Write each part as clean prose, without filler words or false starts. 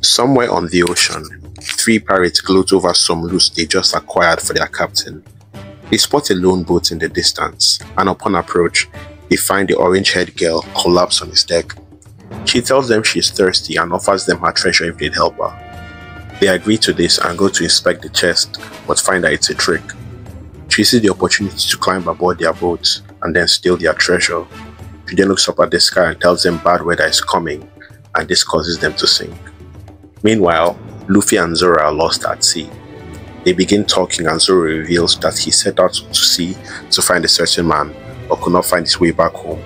Somewhere on the ocean, three pirates gloat over some loot they just acquired for their captain. They spot a lone boat in the distance, and upon approach, they find the orange-haired girl collapsed on his deck. She tells them she is thirsty and offers them her treasure if they'd help her. They agree to this and go to inspect the chest, but find that it's a trick. She sees the opportunity to climb aboard their boat and then steal their treasure. She then looks up at the sky and tells them bad weather is coming, and this causes them to sink. Meanwhile, Luffy and Zoro are lost at sea. They begin talking and Zoro reveals that he set out to sea to find a certain man, but could not find his way back home,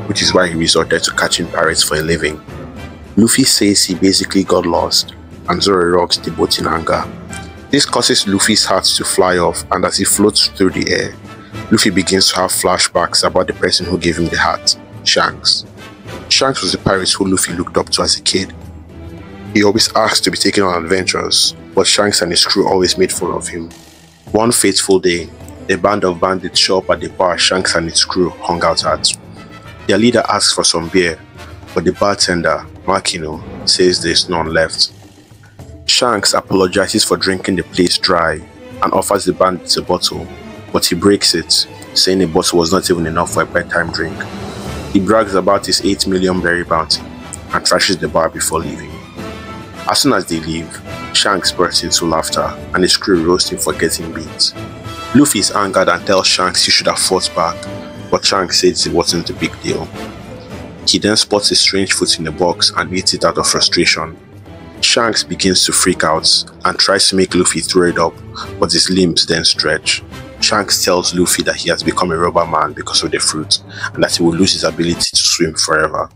which is why he resorted to catching pirates for a living. Luffy says he basically got lost, and Zoro rocks the boat in anger. This causes Luffy's heart to fly off, and as he floats through the air, Luffy begins to have flashbacks about the person who gave him the hat, Shanks. Shanks was a pirate who Luffy looked up to as a kid. He always asked to be taken on adventures, but Shanks and his crew always made fun of him. One fateful day, a band of bandits show up at the bar Shanks and his crew hung out at. Their leader asks for some beer, but the bartender, Makino, says there's none left. Shanks apologizes for drinking the place dry and offers the bandits a bottle, but he breaks it, saying the bottle was not even enough for a bedtime drink. He brags about his 8 million berry bounty and trashes the bar before leaving. As soon as they leave, Shanks bursts into laughter and his crew roast him for getting beat. Luffy is angered and tells Shanks he should have fought back, but Shanks says it wasn't a big deal. He then spots a strange foot in the box and eats it out of frustration. Shanks begins to freak out and tries to make Luffy throw it up, but his limbs then stretch. Shanks tells Luffy that he has become a rubber man because of the fruit and that he will lose his ability to swim forever.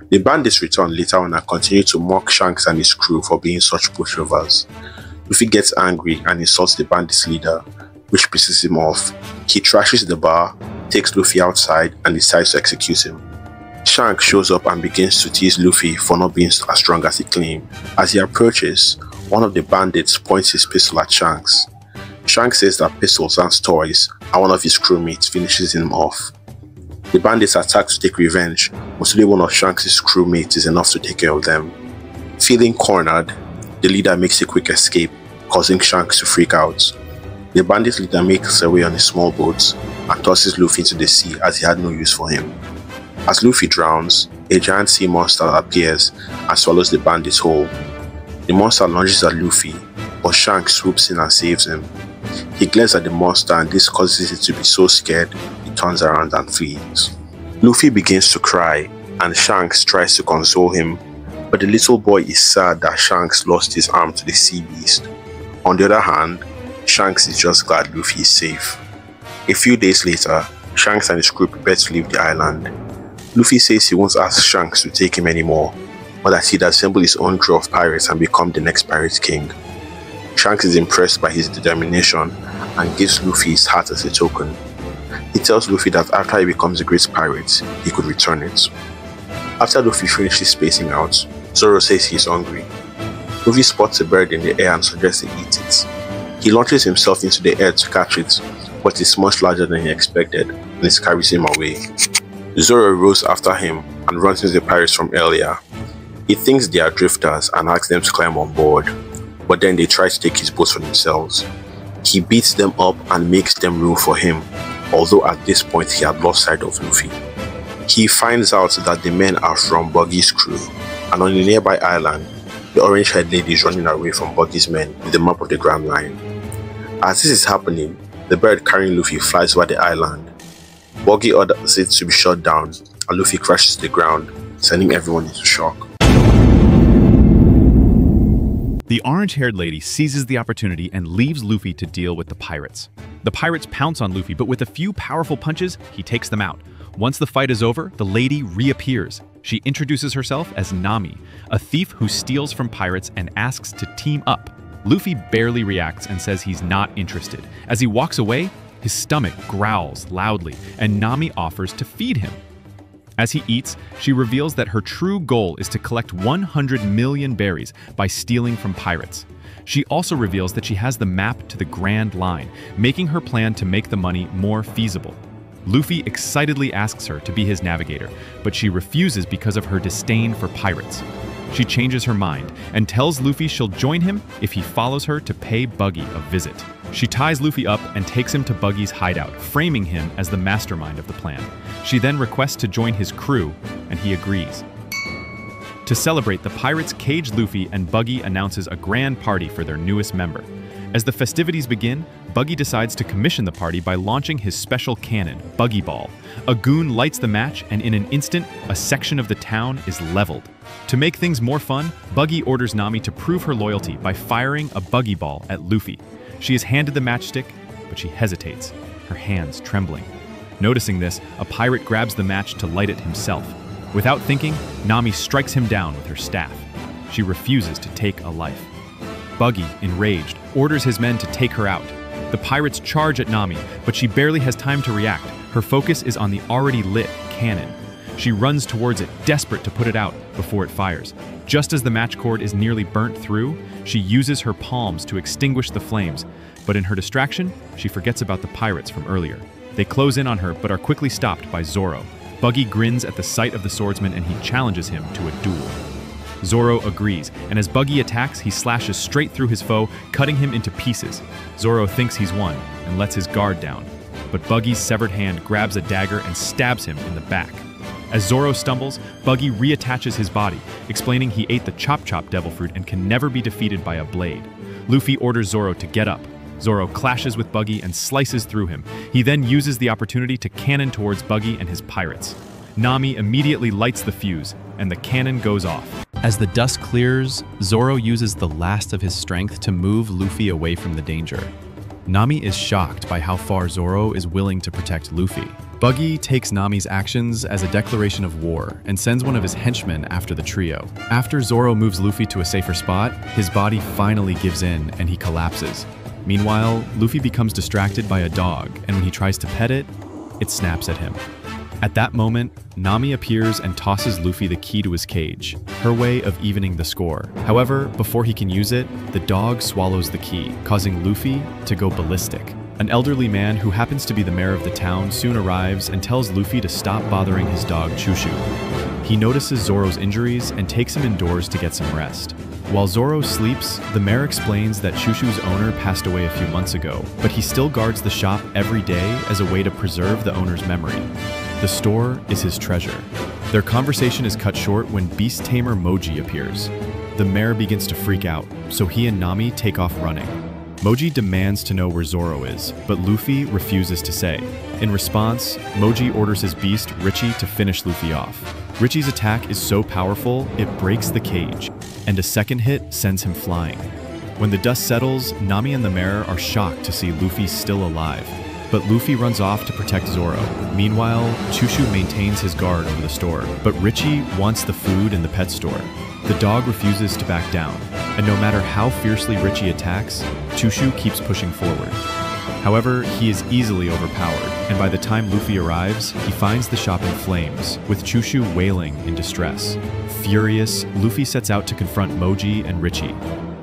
The bandits return later on and continue to mock Shanks and his crew for being such pushovers. Luffy gets angry and insults the bandits' leader, which pisses him off. He trashes the bar, takes Luffy outside and decides to execute him. Shanks shows up and begins to tease Luffy for not being as strong as he claimed. As he approaches, one of the bandits points his pistol at Shanks. Shanks says that pistols aren't toys, and one of his crewmates finishes him off. The bandits attack to take revenge, but only one of Shanks' crewmates is enough to take care of them. Feeling cornered, the leader makes a quick escape, causing Shanks to freak out. The bandit leader makes away on a small boat and tosses Luffy into the sea as he had no use for him. As Luffy drowns, a giant sea monster appears and swallows the bandit whole. The monster lunges at Luffy, but Shanks swoops in and saves him. He glares at the monster and this causes it to be so scared, it turns around and flees. Luffy begins to cry and Shanks tries to console him, but the little boy is sad that Shanks lost his arm to the sea beast. On the other hand, Shanks is just glad Luffy is safe. A few days later, Shanks and his crew prepare to leave the island. Luffy says he won't ask Shanks to take him anymore, but that he'd assemble his own crew of pirates and become the next pirate king. Shanks is impressed by his determination and gives Luffy his hat as a token. He tells Luffy that after he becomes a great pirate, he could return it. After Luffy finishes spacing out, Zoro says he's hungry. Luffy spots a bird in the air and suggests he eat it. He launches himself into the air to catch it, but it's much larger than he expected and it carries him away. Zoro rows after him and runs into the pirates from earlier. He thinks they are drifters and asks them to climb on board, but then they try to take his boat for themselves. He beats them up and makes them room for him, although at this point he had lost sight of Luffy. He finds out that the men are from Buggy's crew, and on a nearby island, the orange-haired lady is running away from Buggy's men with the map of the Grand Line. As this is happening, the bird carrying Luffy flies over the island. Buggy orders it to be shot down, and Luffy crashes to the ground, sending everyone into shock. The orange-haired lady seizes the opportunity and leaves Luffy to deal with the pirates. The pirates pounce on Luffy, but with a few powerful punches, he takes them out. Once the fight is over, the lady reappears. She introduces herself as Nami, a thief who steals from pirates and asks to team up. Luffy barely reacts and says he's not interested. As he walks away, his stomach growls loudly, and Nami offers to feed him. As he eats, she reveals that her true goal is to collect 100 million berries by stealing from pirates. She also reveals that she has the map to the Grand Line, making her plan to make the money more feasible. Luffy excitedly asks her to be his navigator, but she refuses because of her disdain for pirates. She changes her mind and tells Luffy she'll join him if he follows her to pay Buggy a visit. She ties Luffy up and takes him to Buggy's hideout, framing him as the mastermind of the plan. She then requests to join his crew, and he agrees. To celebrate, the pirates cage Luffy and Buggy announces a grand party for their newest member. As the festivities begin, Buggy decides to commission the party by launching his special cannon, Buggy Ball. A goon lights the match, and in an instant, a section of the town is leveled. To make things more fun, Buggy orders Nami to prove her loyalty by firing a Buggy Ball at Luffy. She is handed the matchstick, but she hesitates, her hands trembling. Noticing this, a pirate grabs the match to light it himself. Without thinking, Nami strikes him down with her staff. She refuses to take a life. Buggy, enraged, orders his men to take her out. The pirates charge at Nami, but she barely has time to react. Her focus is on the already lit cannon. She runs towards it, desperate to put it out before it fires. Just as the match cord is nearly burnt through, she uses her palms to extinguish the flames, but in her distraction, she forgets about the pirates from earlier. They close in on her, but are quickly stopped by Zoro. Buggy grins at the sight of the swordsman and he challenges him to a duel. Zoro agrees, and as Buggy attacks, he slashes straight through his foe, cutting him into pieces. Zoro thinks he's won and lets his guard down, but Buggy's severed hand grabs a dagger and stabs him in the back. As Zoro stumbles, Buggy reattaches his body, explaining he ate the Chop Chop devil fruit and can never be defeated by a blade. Luffy orders Zoro to get up. Zoro clashes with Buggy and slices through him. He then uses the opportunity to cannon towards Buggy and his pirates. Nami immediately lights the fuse, and the cannon goes off. As the dust clears, Zoro uses the last of his strength to move Luffy away from the danger. Nami is shocked by how far Zoro is willing to protect Luffy. Buggy takes Nami's actions as a declaration of war and sends one of his henchmen after the trio. After Zoro moves Luffy to a safer spot, his body finally gives in and he collapses. Meanwhile, Luffy becomes distracted by a dog, and when he tries to pet it, it snaps at him. At that moment, Nami appears and tosses Luffy the key to his cage, her way of evening the score. However, before he can use it, the dog swallows the key, causing Luffy to go ballistic. An elderly man who happens to be the mayor of the town soon arrives and tells Luffy to stop bothering his dog Chushu. He notices Zoro's injuries and takes him indoors to get some rest. While Zoro sleeps, the mayor explains that Chushu's owner passed away a few months ago, but he still guards the shop every day as a way to preserve the owner's memory. The store is his treasure. Their conversation is cut short when beast tamer Moji appears. The mayor begins to freak out, so he and Nami take off running. Moji demands to know where Zoro is, but Luffy refuses to say. In response, Moji orders his beast, Richie, to finish Luffy off. Richie's attack is so powerful, it breaks the cage, and a second hit sends him flying. When the dust settles, Nami and the mayor are shocked to see Luffy still alive, but Luffy runs off to protect Zoro. Meanwhile, Chushu maintains his guard over the store, but Richie wants the food in the pet store. The dog refuses to back down, and no matter how fiercely Richie attacks, Chushu keeps pushing forward. However, he is easily overpowered, and by the time Luffy arrives, he finds the shop in flames, with Chushu wailing in distress. Furious, Luffy sets out to confront Moji and Richie.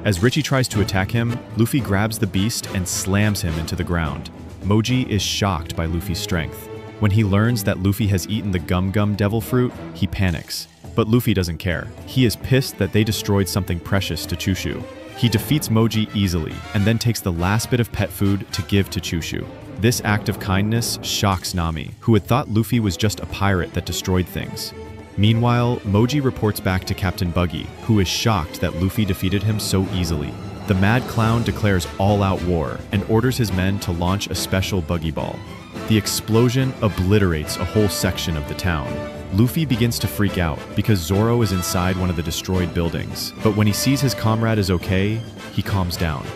As Richie tries to attack him, Luffy grabs the beast and slams him into the ground. Moji is shocked by Luffy's strength. When he learns that Luffy has eaten the Gum Gum devil fruit, he panics. But Luffy doesn't care. He is pissed that they destroyed something precious to Chushu. He defeats Moji easily, and then takes the last bit of pet food to give to Chushu. This act of kindness shocks Nami, who had thought Luffy was just a pirate that destroyed things. Meanwhile, Moji reports back to Captain Buggy, who is shocked that Luffy defeated him so easily. The Mad Clown declares all-out war and orders his men to launch a special Buggy Ball. The explosion obliterates a whole section of the town. Luffy begins to freak out because Zoro is inside one of the destroyed buildings, but when he sees his comrade is okay, he calms down.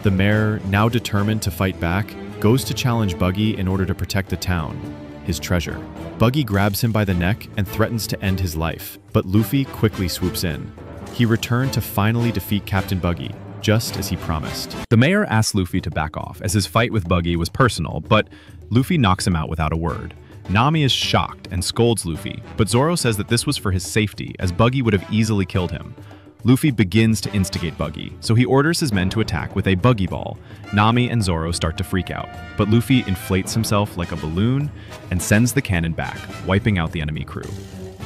The mayor, now determined to fight back, goes to challenge Buggy in order to protect the town, his treasure. Buggy grabs him by the neck and threatens to end his life, but Luffy quickly swoops in. He returned to finally defeat Captain Buggy, just as he promised. The mayor asks Luffy to back off, as his fight with Buggy was personal, but Luffy knocks him out without a word. Nami is shocked and scolds Luffy, but Zoro says that this was for his safety, as Buggy would have easily killed him. Luffy begins to instigate Buggy, so he orders his men to attack with a Buggy Ball. Nami and Zoro start to freak out, but Luffy inflates himself like a balloon and sends the cannon back, wiping out the enemy crew.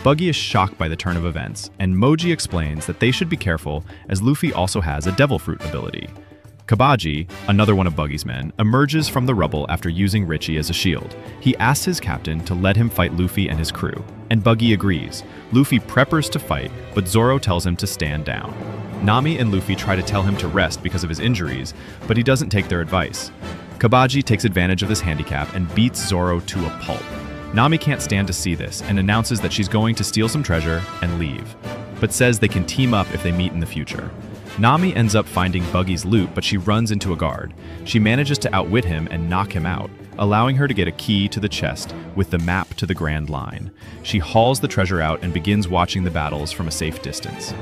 Buggy is shocked by the turn of events, and Moji explains that they should be careful as Luffy also has a devil fruit ability. Kabaji, another one of Buggy's men, emerges from the rubble after using Richie as a shield. He asks his captain to let him fight Luffy and his crew, and Buggy agrees. Luffy preppers to fight, but Zoro tells him to stand down. Nami and Luffy try to tell him to rest because of his injuries, but he doesn't take their advice. Kabaji takes advantage of this handicap and beats Zoro to a pulp. Nami can't stand to see this and announces that she's going to steal some treasure and leave, but says they can team up if they meet in the future. Nami ends up finding Buggy's loot, but she runs into a guard. She manages to outwit him and knock him out, allowing her to get a key to the chest with the map to the Grand Line. She hauls the treasure out and begins watching the battles from a safe distance.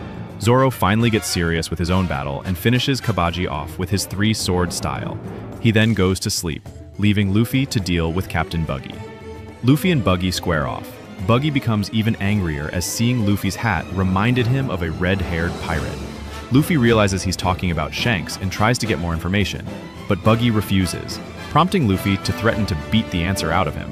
Zoro finally gets serious with his own battle and finishes Kabaji off with his three-sword style. He then goes to sleep, leaving Luffy to deal with Captain Buggy. Luffy and Buggy square off. Buggy becomes even angrier as seeing Luffy's hat reminded him of a red-haired pirate. Luffy realizes he's talking about Shanks and tries to get more information, but Buggy refuses, prompting Luffy to threaten to beat the answer out of him.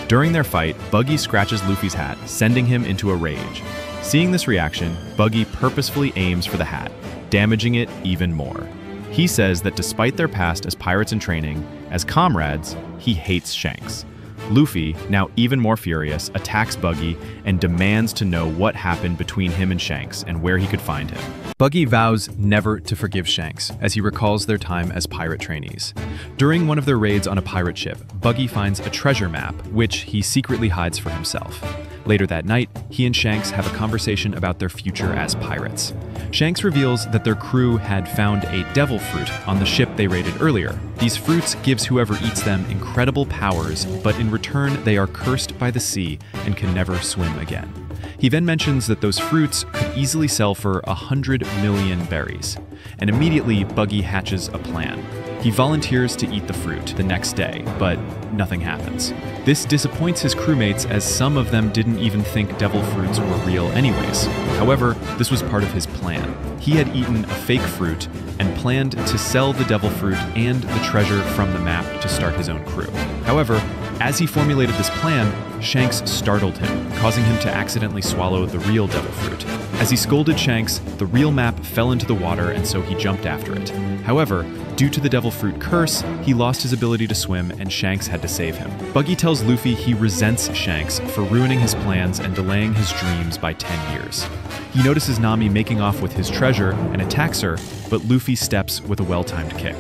During their fight, Buggy scratches Luffy's hat, sending him into a rage. Seeing this reaction, Buggy purposefully aims for the hat, damaging it even more. He says that despite their past as pirates in training, as comrades, he hates Shanks. Luffy, now even more furious, attacks Buggy and demands to know what happened between him and Shanks and where he could find him. Buggy vows never to forgive Shanks as he recalls their time as pirate trainees. During one of their raids on a pirate ship, Buggy finds a treasure map, which he secretly hides for himself. Later that night, he and Shanks have a conversation about their future as pirates. Shanks reveals that their crew had found a devil fruit on the ship they raided earlier. These fruits gives whoever eats them incredible powers, but in return they are cursed by the sea and can never swim again. He then mentions that those fruits could easily sell for 100 million berries, and immediately Buggy hatches a plan. He volunteers to eat the fruit the next day, but nothing happens. This disappoints his crewmates as some of them didn't even think devil fruits were real anyways. However, this was part of his plan. He had eaten a fake fruit and planned to sell the devil fruit and the treasure from the map to start his own crew. However, as he formulated this plan, Shanks startled him, causing him to accidentally swallow the real devil fruit. As he scolded Shanks, the real map fell into the water and so he jumped after it. However, due to the devil fruit curse, he lost his ability to swim and Shanks had to save him. Buggy tells Luffy he resents Shanks for ruining his plans and delaying his dreams by 10 years. He notices Nami making off with his treasure and attacks her, but Luffy steps with a well-timed kick.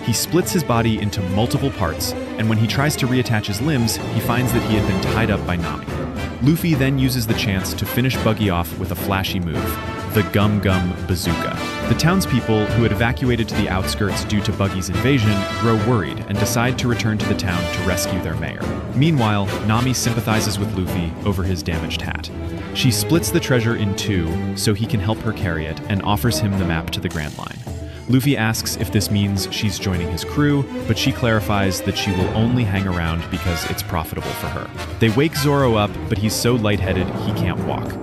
He splits his body into multiple parts, and when he tries to reattach his limbs, he finds that he had been tied up by Nami. Luffy then uses the chance to finish Buggy off with a flashy move, the Gum Gum Bazooka. The townspeople who had evacuated to the outskirts due to Buggy's invasion grow worried and decide to return to the town to rescue their mayor. Meanwhile, Nami sympathizes with Luffy over his damaged hat. She splits the treasure in two so he can help her carry it and offers him the map to the Grand Line. Luffy asks if this means she's joining his crew, but she clarifies that she will only hang around because it's profitable for her. They wake Zoro up, but he's so lightheaded he can't walk.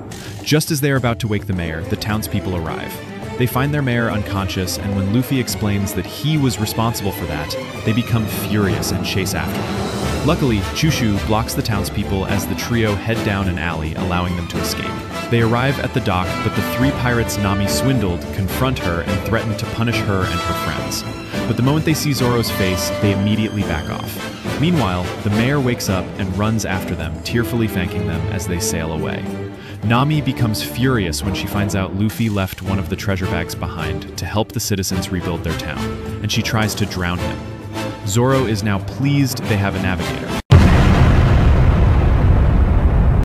Just as they are about to wake the mayor, the townspeople arrive. They find their mayor unconscious, and when Luffy explains that he was responsible for that, they become furious and chase after him. Luckily, Chushu blocks the townspeople as the trio head down an alley, allowing them to escape. They arrive at the dock, but the three pirates Nami swindled confront her and threaten to punish her and her friends. But the moment they see Zoro's face, they immediately back off. Meanwhile, the mayor wakes up and runs after them, tearfully thanking them as they sail away. Nami becomes furious when she finds out Luffy left one of the treasure bags behind to help the citizens rebuild their town, and she tries to drown him. Zoro is now pleased they have a navigator,